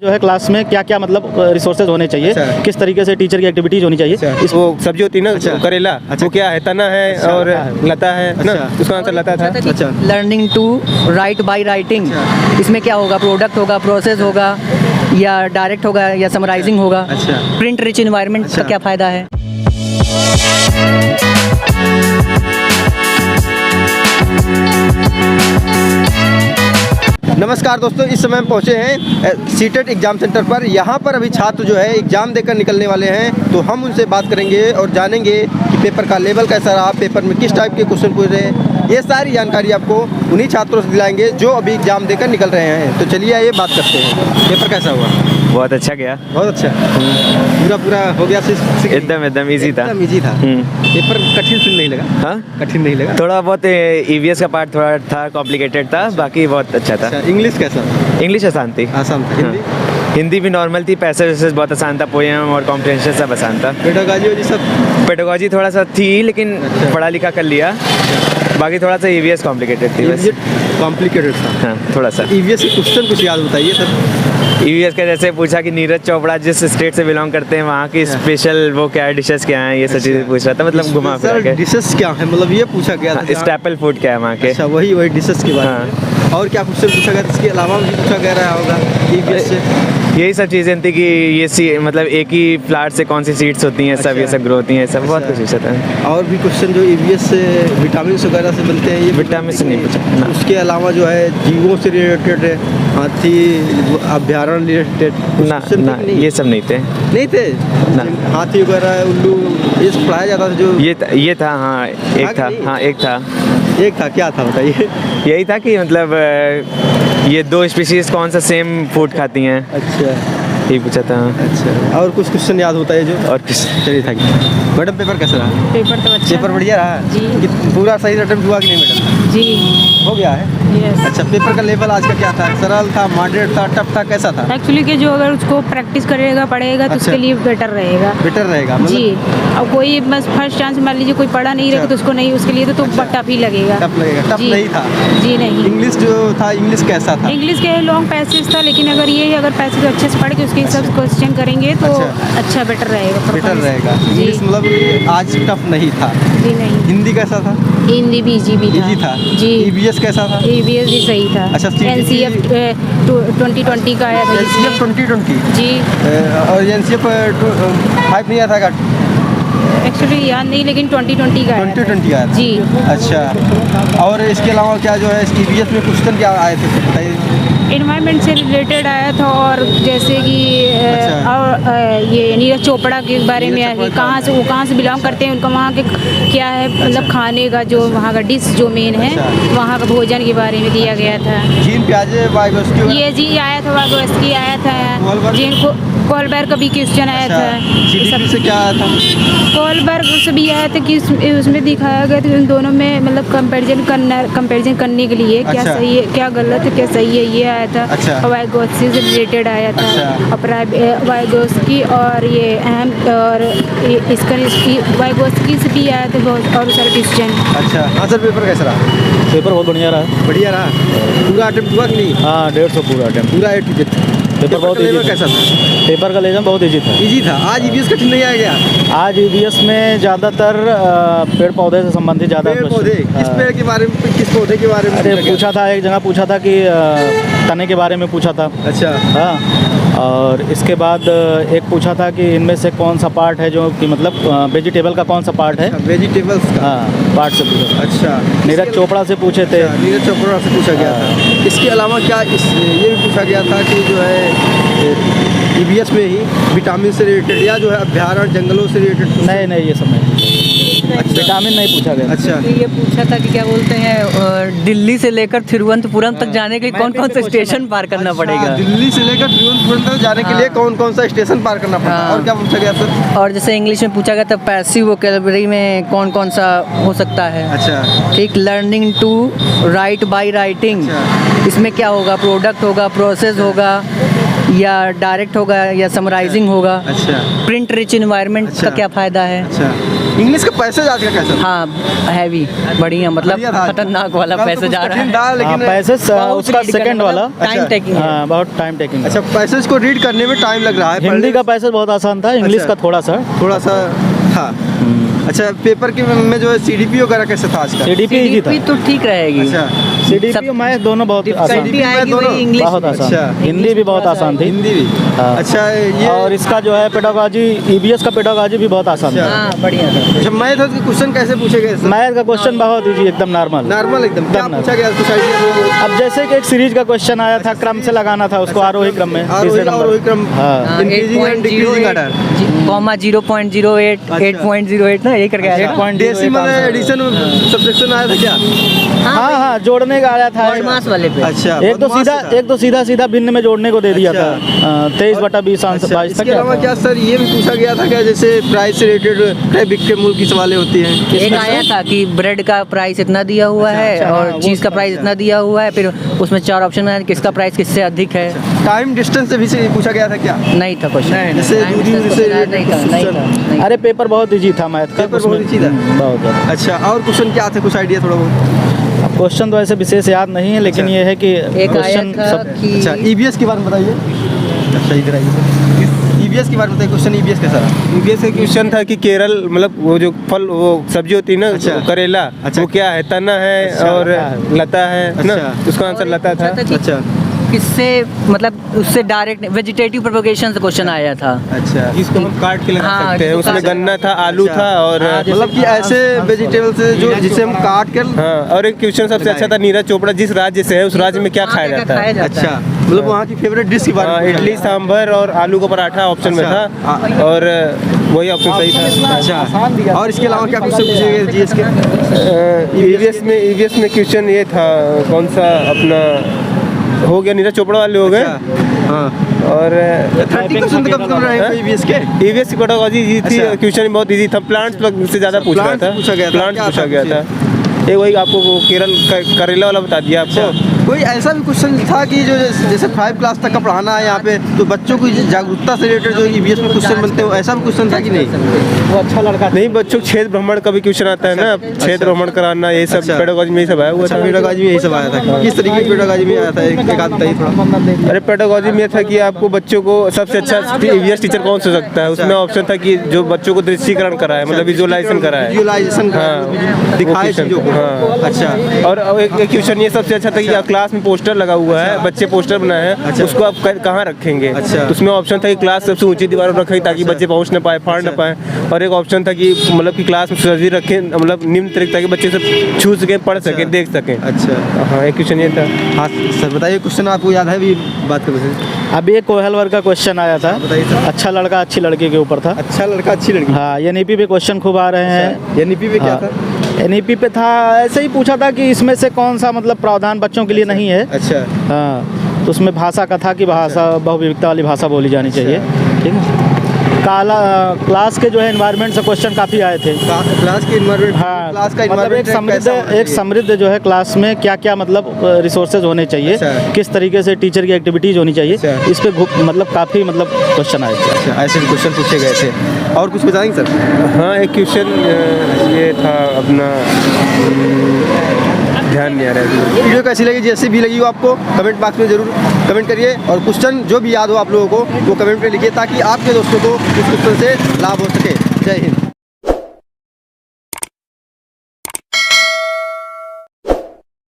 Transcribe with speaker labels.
Speaker 1: जो है क्लास में क्या क्या मतलब रिसोर्सेज होने चाहिए,
Speaker 2: अच्छा।
Speaker 1: किस तरीके से टीचर की एक्टिविटीज होनी चाहिए।
Speaker 2: इस वो सब्जी होती है ना,
Speaker 1: अच्छा।
Speaker 2: करेला,
Speaker 1: अच्छा।
Speaker 2: वो क्या है, तना है
Speaker 1: अच्छा,
Speaker 2: और
Speaker 1: है।
Speaker 2: लता है ना,
Speaker 1: अच्छा।
Speaker 2: उसका आंसर लता था। अच्छा।
Speaker 3: Learning to write by writing,
Speaker 2: अच्छा।
Speaker 3: इसमें क्या होगा, प्रोडक्ट होगा, प्रोसेस होगा, या डायरेक्ट होगा, या समराइजिंग होगा।
Speaker 2: अच्छा।
Speaker 3: प्रिंट रिच इन्वायरमेंट
Speaker 2: अच्छा।
Speaker 3: का क्या फ़ायदा है।
Speaker 2: नमस्कार दोस्तों, इस समय हम पहुंचे हैं सीटेट एग्ज़ाम सेंटर पर। यहाँ पर अभी छात्र जो है एग्ज़ाम देकर निकलने वाले हैं, तो हम उनसे बात करेंगे और जानेंगे कि पेपर का लेवल कैसा रहा, पेपर में किस टाइप के क्वेश्चन पूछ रहे हैं। ये सारी जानकारी आपको उन्हीं छात्रों से दिलाएंगे जो अभी एग्ज़ाम देकर निकल रहे हैं। तो चलिए आइए बात करते हैं। पेपर कैसा हुआ?
Speaker 4: बहुत अच्छा गया।
Speaker 2: बहुत अच्छा। पूरा हो गया?
Speaker 4: एकदम इजी था।
Speaker 2: एकदम इजी था। पेपर कठिन से नहीं लगा?
Speaker 4: हाँ,
Speaker 2: कठिन नहीं लगा?
Speaker 4: थोड़ा बहुत ईवीएस का पार्ट थोड़ा था, कॉम्प्लिकेटेड था, बाकी बहुत अच्छा था।
Speaker 2: इंग्लिश कैसा?
Speaker 4: इंग्लिश आसान थी।
Speaker 2: आसान था। हिंदी?
Speaker 4: हिंदी भी नॉर्मल थी, पैसेज बहुत आसान था, पोएम और कॉम्प्रिहेंशन सब आसान था।
Speaker 2: पेडागॉजी सब?
Speaker 4: पेडागॉजी थोड़ा सा थी, लेकिन
Speaker 2: अच्छा।
Speaker 4: पढ़ा लिखा कर लिया। बाकी थोड़ा सा ईवीएस कॉम्प्लिकेटेड थी बस।
Speaker 2: कॉम्प्लिकेटेड था।
Speaker 4: हाँ, थोड़ा सा।
Speaker 2: ईवीएस के क्वेश्चन कुछ याद बताइए सर।
Speaker 4: ईवीएस का जैसे पूछा कि नीरज चोपड़ा जिस स्टेट से बिलोंग करते हैं, वहाँ की स्पेशल वो क्या है, डिशेस क्या हैं, ये सब चीज़ें पूछ रहा था, मतलब घुमा फिरा के।
Speaker 2: डिशेस क्या है, मतलब ये पूछा गया था।
Speaker 4: स्टेपल फूड क्या है वहाँ के।
Speaker 2: अच्छा, वही डिशेस के बारे में। और क्या क्वेश्चन पूछा गया? इसके अलावा भी पूछा गया रहा होगा ईवीएस से?
Speaker 4: यही सब चीज़ें थी कि ये मतलब एक ही फ्लावर से कौन सी सीड्स होती हैं, सब ये सब ग्रो होती हैं, सब बहुत कुछ पूछा था।
Speaker 2: और भी क्वेश्चन जो ईवीएस से विटामिन वगैरह से बनते हैं, ये
Speaker 4: विटामिन से नहीं पूछा ना।
Speaker 2: उसके अलावा जो है जीवों से रिलेटेड है, हाथी अभ्यारण्य रिलेटेड
Speaker 4: ना, ये सब नहीं थे।
Speaker 2: नहीं थे
Speaker 4: ना।
Speaker 2: हाथी वगैरह, उल्लू, ये सब पढ़ाया जाता था जो
Speaker 4: ये था। हाँ, एक था। हाँ,
Speaker 2: एक था। क्या था बताइए?
Speaker 4: यही था कि मतलब ये दो स्पीशीज कौन सा सेम फूड खाती हैं,
Speaker 2: अच्छा,
Speaker 4: यही पूछा था।
Speaker 2: अच्छा। और कुछ क्वेश्चन याद होता है जो?
Speaker 4: और कुछ
Speaker 2: चलिए, थैंक यू। मैडम पेपर कैसा रहा?
Speaker 5: पेपर तो अच्छा
Speaker 2: पेपर बढ़िया रहा
Speaker 5: जी।
Speaker 2: पूरा सही अटेम्प्ट हुआ कि नहीं मैडम?
Speaker 5: जी।
Speaker 2: हो गया है।
Speaker 5: यस।
Speaker 2: अच्छा, पेपर का लेवल आज का क्या था? सरल था, मॉडरेट था, टफ था, कैसा था?
Speaker 5: एक्चुअली कि जो अगर उसको प्रैक्टिस करेगा, पढ़ेगा तो
Speaker 2: अच्छा।
Speaker 5: उसके लिए बेटर रहेगा।
Speaker 2: बेटर रहेगा
Speaker 5: जी। अब कोई बस फर्स्ट चांस मान लीजिए कोई पढ़ा नहीं रहेगा तो उसको नहीं, उसके लिए तो टफ ही लगेगा।
Speaker 2: टफ लगेगा। टफ
Speaker 5: जी।
Speaker 2: नहीं था?
Speaker 5: जी नहीं।
Speaker 2: इंग्लिश जो था, इंग्लिश कैसा था?
Speaker 5: इंग्लिश के लॉन्ग पैसेज था, लेकिन अगर पैसेज अच्छे से पढ़ के उसके सब क्वेश्चन करेंगे तो अच्छा बेटर रहेगा।
Speaker 2: बेटर रहेगा।
Speaker 5: जी।
Speaker 2: इंग्लिश मतलब आज टफ नहीं था।
Speaker 5: जी नहीं।
Speaker 2: हिंदी कैसा था?
Speaker 5: हिंदी भी इजी भी था।
Speaker 2: इजी था।
Speaker 5: जी।
Speaker 2: ईवीएस कैसा था?
Speaker 5: ईवीएस भी सही था।
Speaker 2: अच्छा,
Speaker 5: एनसीएफ 2020 का आया था
Speaker 2: एनसीएफ 2020
Speaker 5: जी।
Speaker 2: और एनसीएफ 5 नहीं आया था?
Speaker 5: एक्चुअली याद नहीं, लेकिन 2020 का आया था।
Speaker 2: 2020 आया था।
Speaker 5: जी।
Speaker 2: अच्छा, और इसके अलावा क्या जो है ईवीएस में क्वेश्चन क्या आए थे बताइए?
Speaker 5: इन्वायरमेंट से रिलेटेड आया था, और जैसे कि
Speaker 2: अच्छा।
Speaker 5: और ये नीरज चोपड़ा के बारे में
Speaker 2: नीरज
Speaker 5: है कि
Speaker 2: चोपड़ा
Speaker 5: वो कहाँ से बिलोंग करते हैं, उनका वहाँ के क्या है, मतलब खाने का जो वहाँ का डिश जो मेन है,
Speaker 2: अच्छा।
Speaker 5: वहाँ का भोजन के बारे में दिया गया था।
Speaker 2: झील प्याजे वाइगोस्की
Speaker 5: ये जी आया था, वागोस्की आया था, जिनको कोलबर्ग का भी क्वेश्चन आया था।
Speaker 2: जीडीपी से क्या आया था?
Speaker 5: कोलबर्ग से भी आया था कि उसमें दिखाया गया था उन दोनों में मतलब कंपैरिजन करने के लिए क्या
Speaker 2: अच्छा।
Speaker 5: सही है, क्या गलत है, क्या सही है, ये आया था।
Speaker 2: अच्छा।
Speaker 5: और वाइगोत्स्की से रिलेटेड आया था।
Speaker 2: अच्छा।
Speaker 5: और वाइगोत्स्की और ये अहम और इसका वाइगोत्स्की से भी आया था बहुत और सारे क्वेश्चन।
Speaker 2: अच्छा। हाँ सर, पेपर कैसा रहा?
Speaker 1: पेपर बहुत बढ़िया रहा।
Speaker 2: बढ़िया रहा। पूरा अटेम्प्ट हुआ कि नहीं?
Speaker 1: हाँ, 150 पूरा अटेम्प्ट।
Speaker 2: पूरा A to Z।
Speaker 1: पेपर बहुत
Speaker 2: लेवल
Speaker 1: ईजी
Speaker 2: कैसा था?
Speaker 1: पेपर का लेवल बहुत ईजी था।
Speaker 2: इजी था। आज ईवीएस कठिन नहीं आया गया?
Speaker 1: आज ईवीएस में ज़्यादातर पेड़ पौधे से संबंधित ज़्यादा
Speaker 2: पेड़ पौधे, किस पेड़ के बारे में, किस पौधे के बारे में
Speaker 1: अरे
Speaker 2: पूछा गया?
Speaker 1: पूछा था, एक जगह पूछा था कि तने के बारे में पूछा था।
Speaker 2: अच्छा।
Speaker 1: हाँ, और इसके बाद एक पूछा था कि इनमें से कौन सा पार्ट है जो कि मतलब वेजिटेबल का कौन सा पार्ट है।
Speaker 2: वेजिटेबल्स का?
Speaker 1: हाँ, पार्ट से पूछा था।
Speaker 2: अच्छा।
Speaker 1: नीरज चोपड़ा से पूछे थे।
Speaker 2: अच्छा, नीरज चोपड़ा से पूछा गया था। इसके अलावा क्या ये भी पूछा गया था कि जो है ईवीएस में ही विटामिन से रिलेटेड या जो है अभ्यारण्य जंगलों से रिलेटेड?
Speaker 1: नहीं, ये सब नहीं।
Speaker 2: अच्छा।
Speaker 1: विटामिन नहीं पूछा गया।
Speaker 2: अच्छा।
Speaker 3: ये पूछा था कि क्या बोलते हैं, दिल्ली से लेकर तिरुवनंतपुरम तक जाने के लिए कौन कौन से स्टेशन पार करना पड़ेगा।
Speaker 2: दिल्ली से लेकर तिरुवनंतपुरम तक जाने के लिए कौन कौन सा स्टेशन पार करना पड़ता है?
Speaker 3: हाँ।
Speaker 2: और क्या पूछा गया सर?
Speaker 3: और जैसे इंग्लिश में पूछा गया था पैसिव वोकैबुलरी में कौन कौन सा हो सकता है।
Speaker 2: अच्छा।
Speaker 3: ठीक, learning to write by writing,
Speaker 2: अच्छा।
Speaker 3: इसमें क्या होगा, प्रोडक्ट होगा, प्रोसेस होगा, या डायरेक्ट होगा या समराइजिंग होगा,
Speaker 2: अच्छा
Speaker 3: प्रिंट रिच इन्वायरमेंट
Speaker 2: अच्छा।
Speaker 3: का क्या फ़ायदा है।
Speaker 2: अच्छा, इंग्लिश का पैसेज आज का कैसा था?
Speaker 3: हाँ हैवी, बढ़िया, मतलब
Speaker 2: बढ़िया था।
Speaker 3: खतरनाक वाला
Speaker 2: कल तो
Speaker 3: पैसेज
Speaker 2: कुछ
Speaker 3: आ रहा
Speaker 2: कठिन
Speaker 3: है।
Speaker 2: था, लेकिन
Speaker 1: पैसेज
Speaker 3: बहुत
Speaker 1: उसका
Speaker 3: read करना,
Speaker 1: सेकंड वाला
Speaker 3: मतलब टाइम
Speaker 2: अच्छा।
Speaker 3: टेकिंग है।
Speaker 1: हाँ, बहुत टाइम टेकिंग।
Speaker 2: अच्छा, पैसेज को रीड करने में टाइम लग रहा है।
Speaker 1: हिंदी का पैसेज बहुत आसान था, इंग्लिश
Speaker 2: अच्छा।
Speaker 1: का थोड़ा सा
Speaker 2: था। अच्छा, पेपर के में जो है CDP वगैरह कैसा था आज का?
Speaker 1: CDP ही था।
Speaker 3: CDP तो ठीक रहेगी।
Speaker 2: अच्छा,
Speaker 1: CDP
Speaker 3: सब-
Speaker 1: और मैथ दोनों बहुत आसान
Speaker 3: CDP
Speaker 1: थी।
Speaker 3: आएगी
Speaker 2: दोनों?
Speaker 3: वही इंग्लिश।
Speaker 1: बहुत आसान।
Speaker 2: अच्छा।
Speaker 1: हिंदी भी बहुत आसान थी।
Speaker 2: हिंदी भी।
Speaker 1: हाँ।
Speaker 2: अच्छा, ये
Speaker 1: और इसका जो है पेडागॉजी, EBS का पेडागॉजी भी बहुत आसान था।
Speaker 3: हाँ बढ़िया था।
Speaker 2: अच्छा, मैथ के क्वेश्चन कैसे पूछे गए सर?
Speaker 1: मैथ का क्वेश्चन बहुत इजी, एकदम नॉर्मल।
Speaker 2: नॉर्मल एकदम। क्या
Speaker 1: एकदम
Speaker 2: पूछा गया कुछ आइडिया दो?
Speaker 1: अब जैसे कि एक सीरीज का क्वेश्चन आया था, क्रम से लगाना था उसको, आरोही क्रम में, तीसरे
Speaker 2: आरोही
Speaker 1: नंबर।
Speaker 2: क्रम।
Speaker 1: हाँ।
Speaker 2: Increasing and decreasing order।
Speaker 3: 0.08
Speaker 2: अच्छा।
Speaker 3: 8.08 ना, ये करके आया था।
Speaker 1: 8.08
Speaker 2: डेसिमल
Speaker 1: आंसर।
Speaker 2: एडिशन सब्ट्रैक्शन आया था क्या?
Speaker 1: हाँ, जोड़ने का आया था।
Speaker 3: बॉडमास वाले पे।
Speaker 2: अच्छा,
Speaker 1: एक तो सीधा भिन्न में जोड़ने को दे दिया
Speaker 2: अच्छा।
Speaker 1: था। 23/20 आंसर
Speaker 2: अच्छा,
Speaker 1: 22 तक
Speaker 2: इसके अलावा क्या सर ये भी पूछा गया था क्या, जैसे प्राइस से रिलेटेड क्रय बिक्री मूल्य की सवालें होती हैं?
Speaker 3: एक आया था कि ब्रेड का प्राइस इतना दिया हुआ है
Speaker 1: अच्छा, हाँ,
Speaker 3: और
Speaker 1: वो
Speaker 3: चीज़ का प्राइस इतना दिया हुआ है, फिर उसमें 4 ऑप्शन है किसका प्राइस किससे अधिक है।
Speaker 2: टाइम डिस्टेंस से भी से पूछा गया था क्या?
Speaker 3: नहीं था क्वेश्चन,
Speaker 2: जैसे दूरी से
Speaker 3: नहीं था।
Speaker 1: अरे पेपर बहुत इजी था मैथ का।
Speaker 2: पेपर बहुत
Speaker 1: उसमें-
Speaker 2: easy था।
Speaker 1: बहुत ज़्यादा।
Speaker 2: अच्छा, और क्वेश्चन क्या थे, कुछ आइडिया थोड़ा बहुत?
Speaker 1: अब क्वेश्चन तो ऐसे विशेष याद नहीं है, लेकिन
Speaker 2: अच्छा।
Speaker 1: ये है कि
Speaker 3: एक आया
Speaker 1: क्वेश्चन
Speaker 3: था
Speaker 1: सब
Speaker 3: कि
Speaker 2: अच्छा, EBS के बारे में बताइए। अच्छा, इधर आइए। EBS के बारे में बताइए, क्वेश्चन EBS कैसा रहा?
Speaker 6: ईवीएस का क्वेश्चन था कि केरल, मतलब वो जो फल, वो सब्जी होती है ना,
Speaker 2: अच्छा।
Speaker 6: करेला,
Speaker 2: अच्छा।
Speaker 6: वो क्या है, तना है
Speaker 1: अच्छा,
Speaker 6: और
Speaker 1: लता है।
Speaker 6: लता है ना,
Speaker 2: अच्छा।
Speaker 6: उसका आंसर लता था।
Speaker 2: अच्छा
Speaker 3: किससे, मतलब उससे डायरेक्ट वेजिटेटिव प्रोपोगेशन से क्वेश्चन आया था।
Speaker 2: अच्छा,
Speaker 6: जिसको हम काट के लगा
Speaker 3: हाँ,
Speaker 6: सकते हैं,
Speaker 3: जिसको
Speaker 6: उसमें
Speaker 3: काट-
Speaker 6: गन्ना था, आलू
Speaker 2: अच्छा।
Speaker 6: था और
Speaker 3: हाँ,
Speaker 2: मतलब कि ऐसे वेजिटेबल से जो जिसे हम काट कर।
Speaker 6: हाँ, और एक क्वेश्चन सबसे अच्छा था, नीरज चोपड़ा जिस राज्य से है उस राज्य में क्या खाया जाता है।
Speaker 2: अच्छा, मतलब वहाँ की फेवरेट डिश के बारे में
Speaker 6: हाँ,
Speaker 2: पूछा
Speaker 6: इडली
Speaker 2: गया।
Speaker 6: सांभर और आलू का पराठा ऑप्शन में
Speaker 2: अच्छा।
Speaker 6: था और वही ऑप्शन सही था।
Speaker 2: अच्छा, और इसके अलावा क्या क्वेश्चन पूछे गए GS के?
Speaker 6: ईवीएस में क्वेश्चन ये था, कौन सा अपना हो गया, नीरज चोपड़ा वाले हो गए।
Speaker 2: अच्छा, हाँ।
Speaker 6: और
Speaker 2: 30 क्वेश्चन तो कम से कम रहे हैं EBS के।
Speaker 6: ईवीएस की पेडागॉजी इजी थी,
Speaker 2: अच्छा।
Speaker 6: क्वेश्चन बहुत इजी था, प्लांट्स से ज़्यादा पूछ रहा
Speaker 2: Plants
Speaker 6: था।
Speaker 2: पूछा गया था,
Speaker 6: प्लांट्स
Speaker 2: क्या
Speaker 6: पूछा
Speaker 2: था
Speaker 6: गया था। एक वही आपको वो केरल करेला वाला बता दिया आपको।
Speaker 2: कोई ऐसा भी क्वेश्चन था कि जो जैसे 5 क्लास तक का पढ़ाना है यहाँ पे, तो बच्चों को जागरूकता से रिलेटेड जो EBS में क्वेश्चन बनते हैं, ऐसा भी क्वेश्चन था कि नहीं?
Speaker 1: वो अच्छा लड़का था।
Speaker 6: नहीं, बच्चों को क्षेत्र भ्रमण का भी क्वेश्चन आता है ना, क्षेत्र भ्रमण कराना, ये सब
Speaker 2: अच्छा।
Speaker 6: पेडागॉजी में ये सब आया हुआ
Speaker 2: अच्छा,
Speaker 6: था।
Speaker 2: पेडागॉजी में यही सब आया था। किस तरीके की पेडागॉजी में आया था, एक आध बताइए थोड़ा।
Speaker 6: अरे पेडागॉजी में था कि आपको बच्चों को सबसे अच्छा ईवीएस टीचर कौन सा हो सकता है, उसमें ऑप्शन था कि जो बच्चों को दृष्टिकरण कराए, मतलब विजुअलाइजेशन कराए।
Speaker 2: विजुअलाइजेशन
Speaker 6: हाँ,
Speaker 2: दिखाए
Speaker 6: वो
Speaker 2: चीजों को।
Speaker 6: हाँ।
Speaker 2: अच्छा,
Speaker 6: और एक क्वेश्चन ये सबसे अच्छा था कि क्लास में पोस्टर लगा हुआ है, बच्चे पोस्टर बनाए हैं,
Speaker 2: अच्छा।
Speaker 6: उसको आप कहाँ रखेंगे।
Speaker 2: अच्छा।
Speaker 6: तो उसमें ऑप्शन था कि क्लास सबसे ऊंची दीवार पर रखें ताकि बच्चे पहुंच ना पाए, फाड़ ना पाए। और एक ऑप्शन था कि मतलब कि क्लास में सजी रखें, मतलब निम्न तरीके ताकि बच्चे सब छू सकें, पढ़ सकें, देख सकें।
Speaker 2: अच्छा।
Speaker 6: हाँ, एक क्वेश्चन ये था।
Speaker 2: हाँ सर, बताइए क्वेश्चन आपको याद है भी, बात कर वैसे।
Speaker 1: अभी एक कोहल वर्ग का क्वेश्चन आया था,
Speaker 2: बताइए सर।
Speaker 1: अच्छा लड़का अच्छी लड़की के ऊपर था।
Speaker 2: अच्छा लड़का अच्छी लड़की।
Speaker 1: हाँ, NEP पे क्वेश्चन खूब आ रहे हैं।
Speaker 2: NEP पे क्या था?
Speaker 1: NEP पे था, ऐसे ही पूछा था कि इसमें से कौन सा मतलब प्रावधान बच्चों के लिए नहीं है।
Speaker 2: अच्छा,
Speaker 1: हाँ, तो उसमें भाषा का था कि भाषा बहुविविधता वाली भाषा बोली जानी चाहिए। ठीक है। क्लास के जो है एनवायरनमेंट से क्वेश्चन काफ़ी आए थे।
Speaker 2: क्लास के इन्वायरमेंट।
Speaker 1: हाँ,
Speaker 2: क्लास का
Speaker 1: मतलब एक समृद्ध जो है क्लास में क्या क्या मतलब रिसोर्सेज होने चाहिए,
Speaker 2: अच्छा।
Speaker 1: किस तरीके से टीचर की एक्टिविटीज़ होनी चाहिए,
Speaker 2: अच्छा।
Speaker 1: इस पे मतलब काफ़ी मतलब क्वेश्चन आए थे।
Speaker 2: अच्छा, ऐसे भी क्वेश्चन पूछे गए थे। और कुछ बताएंगे सर?
Speaker 6: हाँ, एक क्वेश्चन ये था अपना, ध्यान नहीं आ रहा है।
Speaker 2: वीडियो कैसी लगी, जैसी भी लगी हो आपको कमेंट बॉक्स में ज़रूर कमेंट करिए, और क्वेश्चन जो भी याद हो आप लोगों को वो कमेंट में लिखिए ताकि आपके दोस्तों को इस क्वेश्चन से लाभ हो सके। जय हिंद।